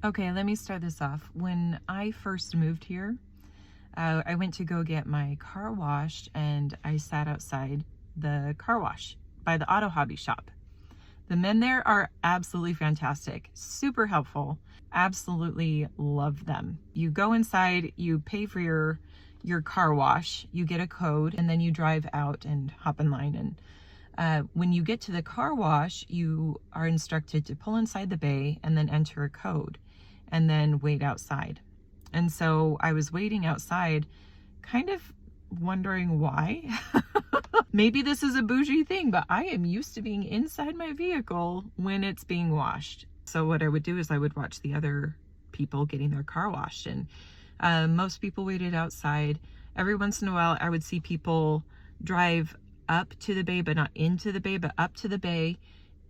Okay, let me start this off. When I first moved here, I went to go get my car washed and I sat outside the car wash by the auto hobby shop. The men there are absolutely fantastic, super helpful, absolutely love them. You go inside, you pay for your car wash, you get a code, and then you drive out and hop in line. And when you get to the car wash, you are instructed to pull inside the bay and then enter a code and then wait outside. And so I was waiting outside, kind of wondering why. Maybe this is a bougie thing, but I am used to being inside my vehicle when it's being washed. So what I would do is I would watch the other people getting their car washed, and most people waited outside. Every once in a while, I would see people drive up to the bay, but not into the bay, but up to the bay,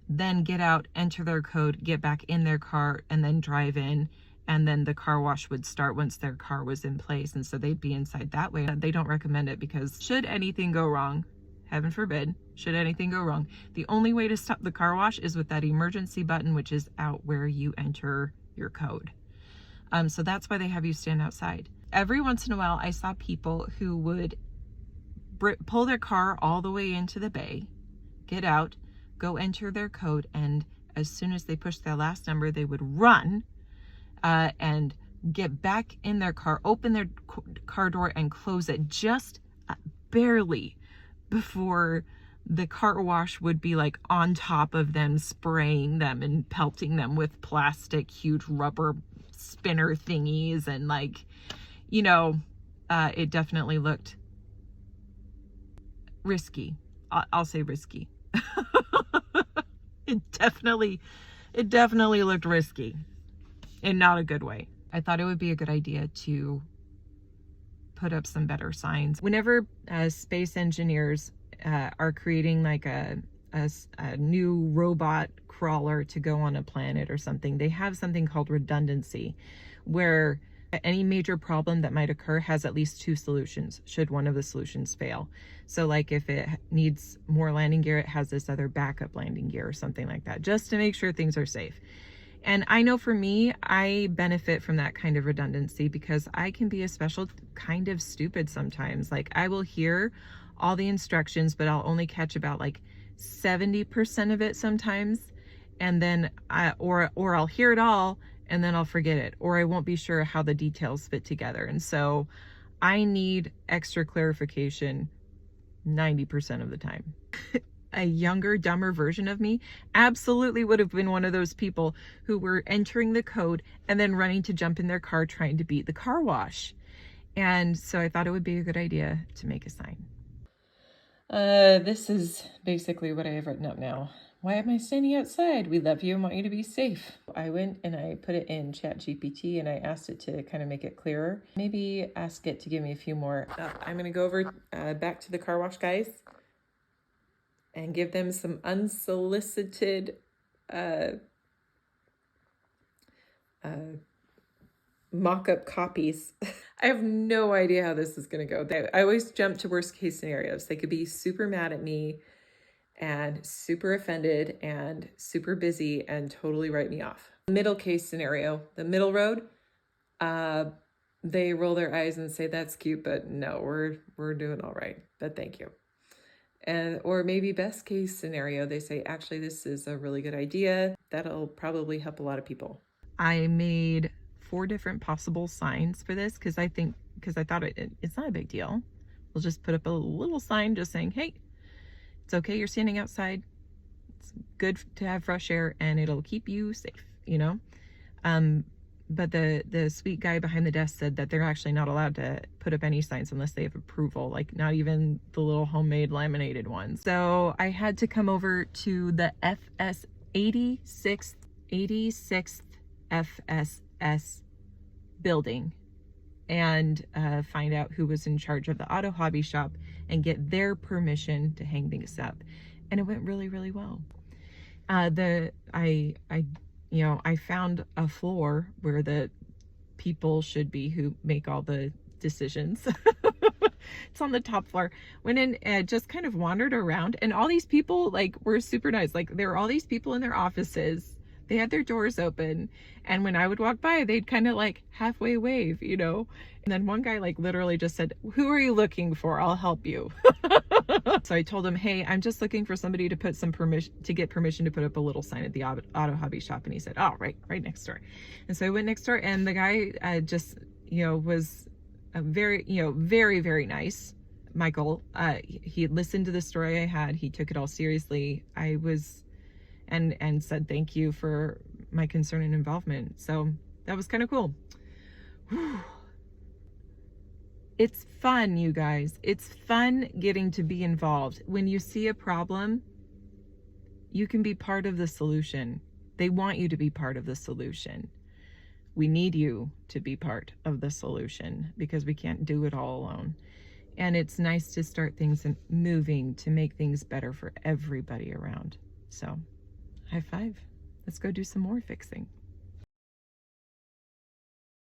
then get out, enter their code, get back in their car, and then drive in. And then the car wash would start once their car was in place. And so they'd be inside that way. They don't recommend it because should anything go wrong, heaven forbid, should anything go wrong, the only way to stop the car wash is with that emergency button, which is out where you enter your code. So that's why they have you stand outside. Every once in a while, I saw people who would pull their car all the way into the bay, get out, go enter their code, and as soon as they pushed their last number, they would run and get back in their car, open their car door and close it just barely before the car wash would be like on top of them, spraying them and pelting them with plastic, huge rubber spinner thingies. And like, you know, it definitely looked risky. I'll say risky. It definitely looked risky in not a good way. I thought it would be a good idea to put up some better signs. Whenever space engineers are creating like a new robot crawler to go on a planet or something, they have something called redundancy, where any major problem that might occur has at least two solutions should one of the solutions fail. So like if it needs more landing gear, it has this other backup landing gear or something like that, just to make sure things are safe. And I know for me, I benefit from that kind of redundancy because I can be a special kind of stupid sometimes. Like I will hear all the instructions, but I'll only catch about like 70% of it sometimes. And then or I'll hear it all and then I'll forget it, or I won't be sure how the details fit together. And so I need extra clarification 90% of the time. A younger, dumber version of me absolutely would have been one of those people who were entering the code and then running to jump in their car trying to beat the car wash. And so I thought it would be a good idea to make a sign. This is basically what I have written up now. Why am I standing outside? We love you and want you to be safe. I went and I put it in ChatGPT and I asked it to kind of make it clearer. Maybe ask it to give me a few more. I'm going to go over back to the car wash guys and give them some unsolicited mock-up copies. I have no idea how this is going to go. I always jump to worst case scenarios. They could be super mad at me and super offended and super busy and totally write me off. Middle case scenario, the middle road, they roll their eyes and say, that's cute, but no, we're doing all right, but thank you. And, or maybe best case scenario, they say, actually, this is a really good idea. That'll probably help a lot of people. I made 4 different possible signs for this because I thought it's not a big deal. We'll just put up a little sign just saying, hey, it's okay, you're standing outside. It's good to have fresh air and it'll keep you safe, you know? But the sweet guy behind the desk said that they're actually not allowed to put up any signs unless they have approval, like not even the little homemade laminated ones. So I had to come over to the FS 86th FSS building and find out who was in charge of the auto hobby shop and get their permission to hang things up. And it went really, really well. I found a floor where the people should be who make all the decisions. It's on the top floor. Went in and just kind of wandered around, and all these people like were super nice. Like there were all these people in their offices They had their doors open, and when I would walk by, they'd kind of like halfway wave, you know? And then one guy like literally just said, "Who are you looking for? I'll help you." So I told him, "Hey, I'm just looking for somebody to put some permission, to get permission to put up a little sign at the auto hobby shop." And he said, "Oh, right next door." And so I went next door, and the guy just, you know, was a very, you know, very nice. Michael, he listened to the story I had. He took it all seriously. And said thank you for my concern and involvement. So that was kind of cool. Whew. It's fun, you guys. It's fun getting to be involved. When you see a problem, you can be part of the solution. They want you to be part of the solution. We need you to be part of the solution because we can't do it all alone. And it's nice to start things moving to make things better for everybody around. So high five. Let's go do some more fixing.